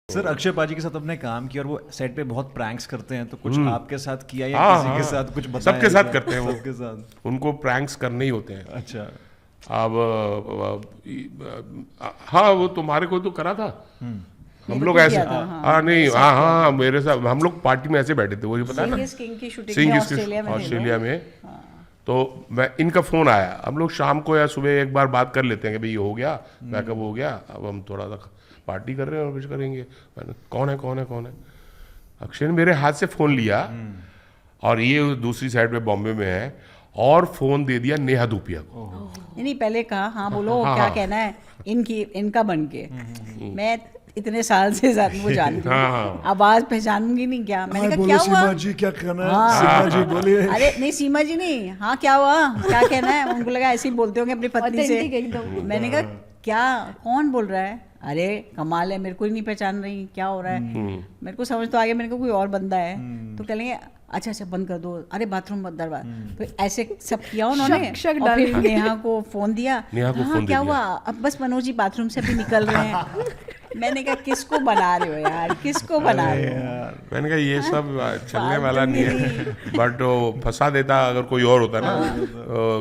Sir Akshay पाजी के साथ आपने काम किया और वो सेट पे बहुत प्रैंक्स करते हैं, तो कुछ आपके साथ किया या हाँ, किसी के हाँ। साथ कुछ बताया? सबके साथ करते हैं वो। सबके साथ। उनको प्रैंक्स करने ही होते हैं। अच्छा। हाँ, वो तुम्हारे को तो करा था। हम लोग को ऐसे किया था, हाँ नहीं हाँ मेरे साथ हम लोग पार्टी में ऐसे बैठे थे, वो पता है ना, सिंह इज किंग की शूटिंग सिंह में इज ऑस्ट्रेलिया में थे ऑस्ट्रेलिया लोग। में। तो मैं इनका फोन आया, हम लोग शाम को या सुबह एक बार बात कर लेते हैं कि भाई ये हो गया, मैं कब हो गया, अब हम थोड़ा सा पार्टी कर रहे हैं और कुछ करेंगे। मैंने कौन है अक्षय ने मेरे हाथ से फोन लिया और ये दूसरी साइड पे बॉम्बे में है और फोन दे दिया नेहा धूपिया को। नहीं पहले कहा हाँ बोलो हाँ, क्या हाँ। कहना है इनका बन के। मैं इतने साल से वो जानती हाँ, हूँ, हाँ। आवाज पहचानूंगी नहीं क्या। मैंने कहा बोलो क्या हुआ? सीमा जी क्या कहना है? हाँ। सीमा जी बोलिए। अरे नहीं सीमा जी नहीं, हाँ क्या हुआ, क्या कहना है। उनको लगा ऐसे ही बोलते होंगे अपनी पत्नी से। Authentic एकदम। मैंने कहा क्या, कौन बोल रहा है? अरे कमाल है, मेरे को ही नहीं पहचान रही, क्या हो रहा है? मेरे को समझ तो आ गया, मैंने कहा कोई और बंदा है। तो कह लेंगे अच्छा बंद कर दो, अरे बाथरूम मत दरवाजा। तो ऐसे सब किया उन्होंने। शक और फिर डालेंगे। नेहा को फोन दिया। नेहा को हाँ फोन दे क्या दिया। हुआ? अब बस मनोज जी बाथरूम से अभी निकल रहे हैं। मैंने कहा किसको बना रहे हो यार, किसको बना रहे हो? मैंने कहा ये सब चलने वाला नहीं है, बट वो फंसा देता अगर कोई और होता ना,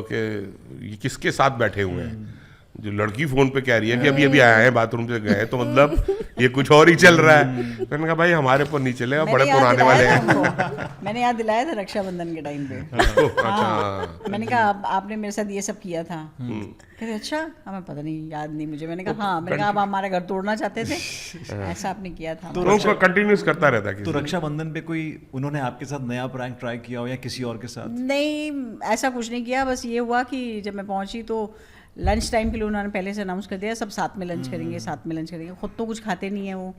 कि ये किसके साथ बैठे हुए हैं। जो लड़की फोन पे कह रही है कि अभी अभी आए हैं बाथरूम से गए, तो मतलब ये कुछ और ही चल रहा है। मैंने कहा भाई हमारे पर नहीं चलेगा, बड़े मैंने याद पुराने वाले दिलाया हैं। था उनको। मैंने याद दिलाया था रक्षाबंधन के टाइम पे। अच्छा। मैंने कहा आपने मेरे साथ ये सब किया था। कहते अच्छा हमें पता नहीं, याद नहीं मुझे। मैंने कहा हाँ, मैंने कहा आप हमारा घर तोड़ना चाहते थे, ऐसा आपने किया था। तो उसको कंटिन्यूस करता रहता तो किसी। रक्षाबंधन पे कोई उन्होंने आपके साथ नया प्रैंक ट्राई किया हो या किसी और के साथ? नहीं ऐसा कुछ नहीं किया, बस ये हुआ कि जब मैं पहुंची तो लंच टाइम के लिए उन्होंने पहले से अनाउंस कर दिया सब साथ में लंच करेंगे, साथ में लंच करेंगे। खुद तो कुछ खाते नहीं है वो,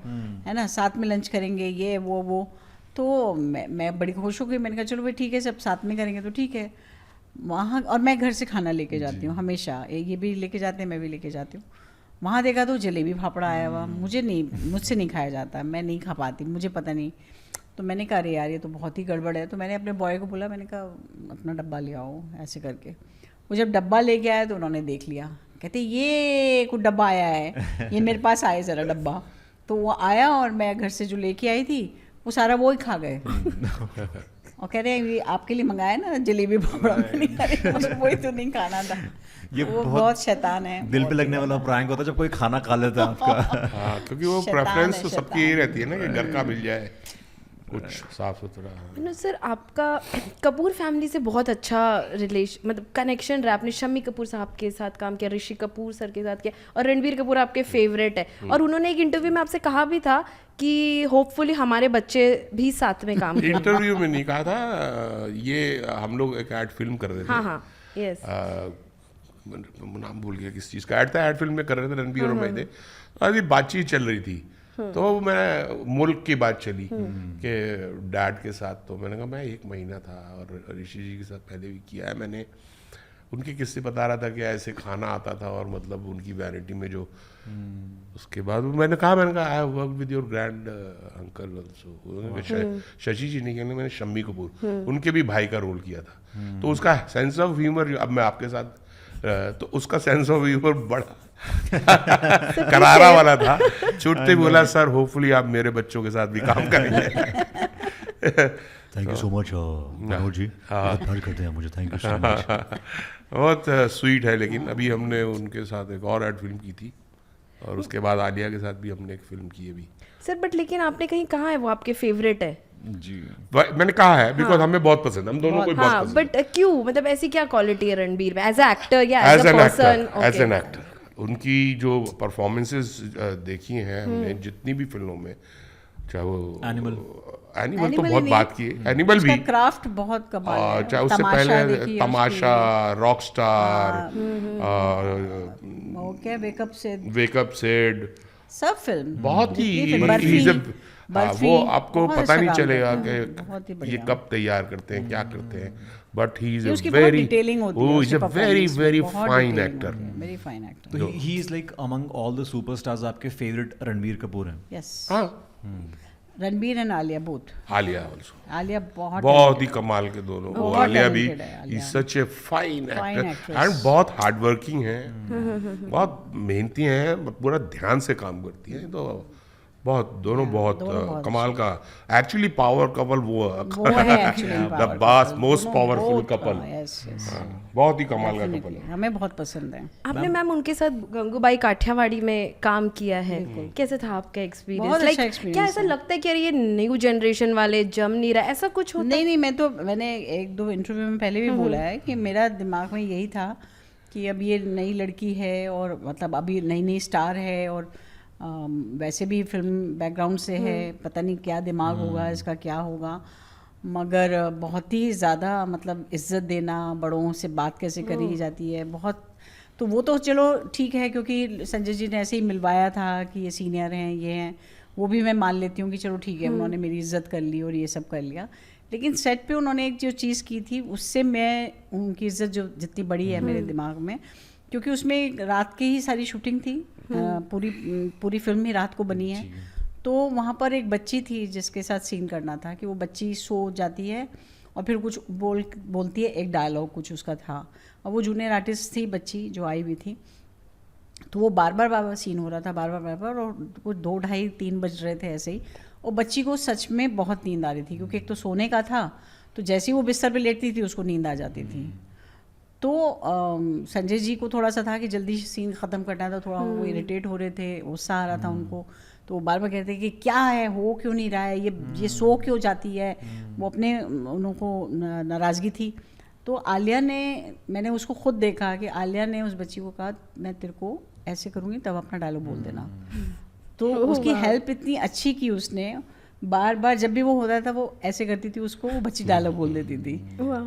है ना, साथ में लंच करेंगे ये वो। तो मैं बड़ी खुश हो गई। मैंने कहा चलो भाई ठीक है, सब साथ में करेंगे तो ठीक है। वहाँ और मैं घर से खाना लेके जाती हूँ हमेशा, ये भी लेके जाते हैं, मैं भी लेके जाती हूँ। वहाँ देखा तो जलेबी फाफड़ा आया हुआ, मुझसे नहीं खाया जाता, मैं नहीं खा पाती, मुझे पता नहीं। तो मैंने कहा अरे यार ये तो बहुत ही गड़बड़ है। तो मैंने अपने बॉय को बोला, मैंने कहा अपना डब्बा ले आओ, ऐसे करके। वो जब डब्बा लेके आया तो उन्होंने देख लिया, कहते ये कुछ डब्बा आया है, ये मेरे पास आए ज़रा डब्बा। तो वो आया और मैं घर से जो लेके आई थी वो सारा वो ही खा गए। और कह रहे हैं ये आपके लिए मंगाया ना जलेबी फाफड़ा। मैंने कहा अरे मुझे वही तो नहीं खाना था। ये वो बहुत शैतान है। दिल पे लगने वाला प्रैंक होता है जब कोई खाना खा लेता है आपका। हाँ, क्योंकि वो शैतान प्रेफरेंस है, तो सबकी शैतान। यही रहती है ना कि घर का मिल जाए कुछ साफ सुथरा। नो सर, आपका कपूर फैमिली से बहुत अच्छा रिलेशन मतलब कनेक्शन रहा। आपने शम्मी कपूर साहब के साथ काम किया, ऋषि कपूर सर के साथ किया, और रणबीर कपूर आपके फेवरेट है। और उन्होंने एक इंटरव्यू में आपसे कहा भी था कि होपफुली हमारे बच्चे भी साथ में काम करें। इंटरव्यू में नहीं कहा था, ये हम लोग एक एड फिल्म कर रहे थे। हाँ यस। नाम भूल गया किस चीज़ का एड था, एड फिल्म में कर रहे थे, रणबीर और मैं थे। अभी बातचीत चल रही थी, तो मैं मुल्क की बात चली कि डैड के साथ। तो मैंने कहा मैं 1 महीना था और ऋषि जी के साथ पहले भी किया है मैंने। उनके किस्से बता रहा था कि ऐसे खाना आता था और मतलब उनकी वैनिटी में जो उसके बाद मैंने कहा I work with your grand uncle also. Shashi ji नहीं कहने, मैंने शम्मी कपूर उनके भी भाई का रोल किया था। तो उसका सेंस ऑफ ह्यूमर, अब मैं आपके साथ तो उसका सेंस ऑफ ह्यूमर बड़ा करारा वाला था। छूटते बोला सर होपफुली आप मेरे बच्चों के साथ भी काम करेंगे। Thank you so much Manoj ji, बहुत प्यार करते हैं मुझे, थैंक यू सो मच। बहुत स्वीट है। लेकिन अभी हमने उनके साथ एक और एड फिल्म की थी और उसके बाद आलिया के साथ भी हमने एक फिल्म की है अभी। सर बट लेकिन आपने कहीं कहा है वो आपके फेवरेट है? जी मैंने कहा है बिकॉज हमें बहुत पसंद है, हम दोनों को बहुत हाँ पसंद है। बट क्यों, मतलब ऐसी क्या क्वालिटी है रणबीर में एज अ एक्टर या as as a an person? Actor, as an actor उनकी जो परफॉर्मेंसेस देखी हैं हमने जितनी भी फिल्मों में, चाहे वो एनिमल तो बहुत बात की है, एनिमल भी, क्राफ्ट बहुत कमाल है। चाहे उससे तमाशा पहले देखिए तमाशा, रॉक स्टार, वो क्या वेकअप सेड, सब फिल्म बहुत ही जितनी फिल्म, बर्फी, वो आपको बहुत पता अच्छा नहीं काम चलेगा करता है, बहुत ही कि ये बढ़िया। कब तैयार करते हैं, क्या करते हैं, बट ही इज ये अ उसकी बहुत वेरी डिटेलिंग होती है, is a very very fine actor. Very fine actor. तो he is like among all the superstars आपके फेवरेट रणबीर कपूर हैं? यस, हाँ, Ranbir and Alia both. Alia also Alia बहुत ही कमाल के दोनों, वो बहुत आलिया भी talented है, Alia. Is such a fine Fine actor actress। And बहुत हार्ड वर्किंग है, बहुत मेहनती हैं, पूरा ध्यान से काम करती हैं। तो बहुत दोनों बहुत बहुत कमाल का एक्चुअली पावर कपल वो है एक्चुअली द बास most powerful couple, yes yes बहुत ही कमाल का कपल है। हमें बहुत पसंद है। आपने मैम उनके साथ गंगूबाई काठियावाड़ी में काम किया है, कैसे था आपका एक्सपीरियंस? बहुत अच्छा क्या experience ऐसा लगता है कि यार ये न्यू जनरेशन वाले जम नहीं रहा, ऐसा कुछ होता? नहीं, मैंने 1-2 इंटरव्यू में पहले भी बोला है कि मेरा दिमाग में यही था कि अब ये नई लड़की है और मतलब अभी नई स्टार है और वैसे भी फिल्म बैकग्राउंड से है, पता नहीं क्या दिमाग होगा इसका, क्या होगा, मगर बहुत ही ज़्यादा मतलब इज्जत देना, बड़ों से बात कैसे करी जाती है बहुत, तो वो तो चलो ठीक है क्योंकि संजय जी ने ऐसे ही मिलवाया था कि ये सीनियर हैं, ये हैं, वो भी मैं मान लेती हूँ कि चलो ठीक है, उन्होंने मेरी इज्जत कर ली और ये सब कर लिया। लेकिन सेट पे उन्होंने एक जो चीज़ की थी उससे मैं उनकी इज्जत जो जितनी बड़ी है मेरे दिमाग में, क्योंकि उसमें रात की ही सारी शूटिंग थी, पूरी फिल्म ही रात को बनी है। तो वहाँ पर एक बच्ची थी जिसके साथ सीन करना था कि वो बच्ची सो जाती है और फिर कुछ बोलती है, एक डायलॉग कुछ उसका था, और वो जूनियर आर्टिस्ट थी बच्ची जो आई हुई थी, तो वो बार बार सीन हो रहा था, बार बार, और वो 2, 2:30, 3 बज रहे थे ऐसे ही, और बच्ची को सच में बहुत नींद आ रही थी क्योंकि एक तो सोने का था, तो जैसे ही वो बिस्तर पे लेटती थी उसको नींद आ जाती थी। तो संजय जी को थोड़ा सा था कि जल्दी सीन ख़त्म करना था, थोड़ा वो इरिटेट हो रहे थे, गुस्सा आ रहा था उनको, तो वो बार बार कहते कि क्या है, हो क्यों नहीं रहा है, ये सो क्यों जाती है, वो अपने उनको नाराज़गी थी। तो आलिया ने, मैंने उसको खुद देखा कि आलिया ने उस बच्ची को कहा मैं तेरे को ऐसे करूँगी तब अपना डायलॉग बोल देना। तो उसकी हेल्प इतनी अच्छी की उसने, बार बार जब भी वो होता था वो ऐसे करती थी उसको, वो बच्ची डायलॉग बोल देती थी।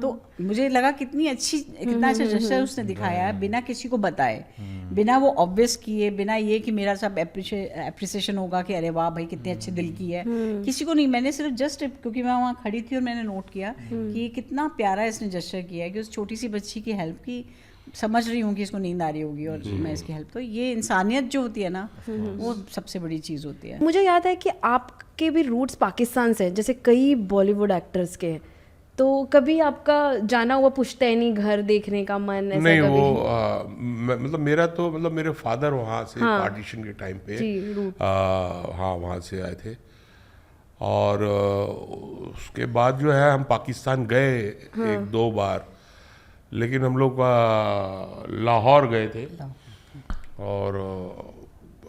तो मुझे लगा कितना अच्छा जेस्चर उसने दिखाया है बिना किसी को बताए, बिना वो ऑब्वियस किए, बिना ये कि मेरा सब एप्रिसिएशन होगा कि अरे वाह भाई कितने अच्छे दिल की है, किसी को नहीं, मैंने सिर्फ जस्ट क्योंकि मैं वहाँ खड़ी थी और मैंने नोट किया कि ये कितना प्यारा इसने जेस्चर किया है कि उस छोटी सी बच्ची की हेल्प की, समझ रही हूँ कि इसको नींद आ रही होगी और मैं इसकी हेल्प, तो ये इंसानियत जो होती है ना वो सबसे बड़ी चीज़ होती है। मुझे याद है कि आपके भी रूट्स पाकिस्तान से, जैसे कई बॉलीवुड एक्टर्स के, तो कभी आपका जाना हुआ पुश्तैनी घर देखने का मन ऐसा? नहीं, कभी? वो मतलब मेरा तो मतलब मेरे फादर वहाँ से पार्टीशन के टाइम पे हाँ वहाँ से आए थे, और उसके बाद जो है हम पाकिस्तान गए 1-2 बार, लेकिन हम लोग लाहौर गए थे, और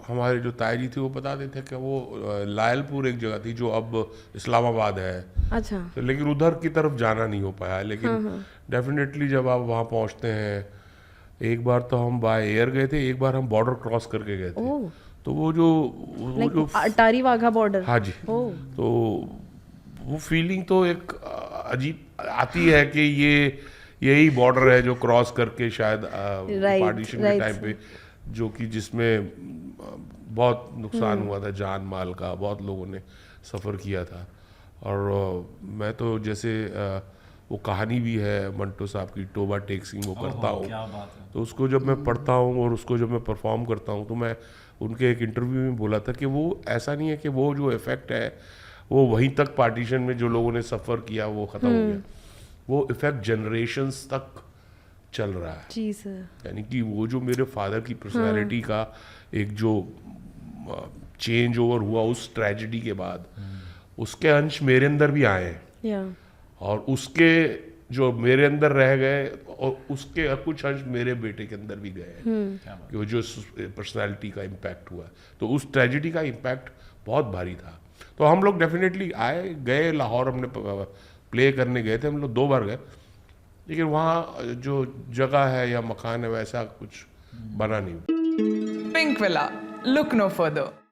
हमारे जो ताई थी वो बताते थे कि वो लायलपुर एक जगह थी जो अब इस्लामाबाद है, अच्छा, तो लेकिन उधर की तरफ जाना नहीं हो पाया, लेकिन डेफिनेटली जब आप वहाँ पहुँचते हैं, एक बार तो हम बाय एयर गए थे, एक बार हम बॉर्डर क्रॉस करके गए थे, तो वो जो अटारी वाघा बॉर्डर, हाँ जी, तो वो फीलिंग तो एक अजीब आती है कि यही बॉर्डर है जो क्रॉस करके शायद पार्टीशन के टाइम पे, जो कि जिसमें बहुत नुकसान हुआ था जान माल का, बहुत लोगों ने सफ़र किया था, और मैं तो जैसे वो कहानी भी है मंटो साहब की, टोबा टेक सिंह, वो करता हूँ, तो उसको जब मैं पढ़ता हूँ और उसको जब मैं परफॉर्म करता हूँ, तो मैं उनके एक इंटरव्यू में बोला था कि वो ऐसा नहीं है कि वो जो इफ़ेक्ट है वो वहीं तक पार्टीशन में जो लोगों ने सफ़र किया वो ख़त्म हो गया, वो इफ़ेक्ट जनरेशन्स तक चल रहा है। जी सर। यानी कि वो जो मेरे फादर की पर्सनालिटी का एक जो चेंज ओवर हुआ उस ट्रेजेडी के बाद, उसके अंश मेरे अंदर भी आए हैं, और उसके जो मेरे अंदर रह गए और उसके कुछ अंश मेरे बेटे के अंदर भी गए हैं, कि वो जो पर्सनालिटी का इम्पैक्ट हुआ, तो उस ट्रेजेडी का इम्पैक्ट बहुत भारी था। तो हम लोग डेफिनेटली गए लाहौर, हमने प्ले करने गए थे, हम लोग 2 बार गए, लेकिन वहाँ जो जगह है या मकान है वैसा कुछ बना नहीं। Pink Villa, look no further.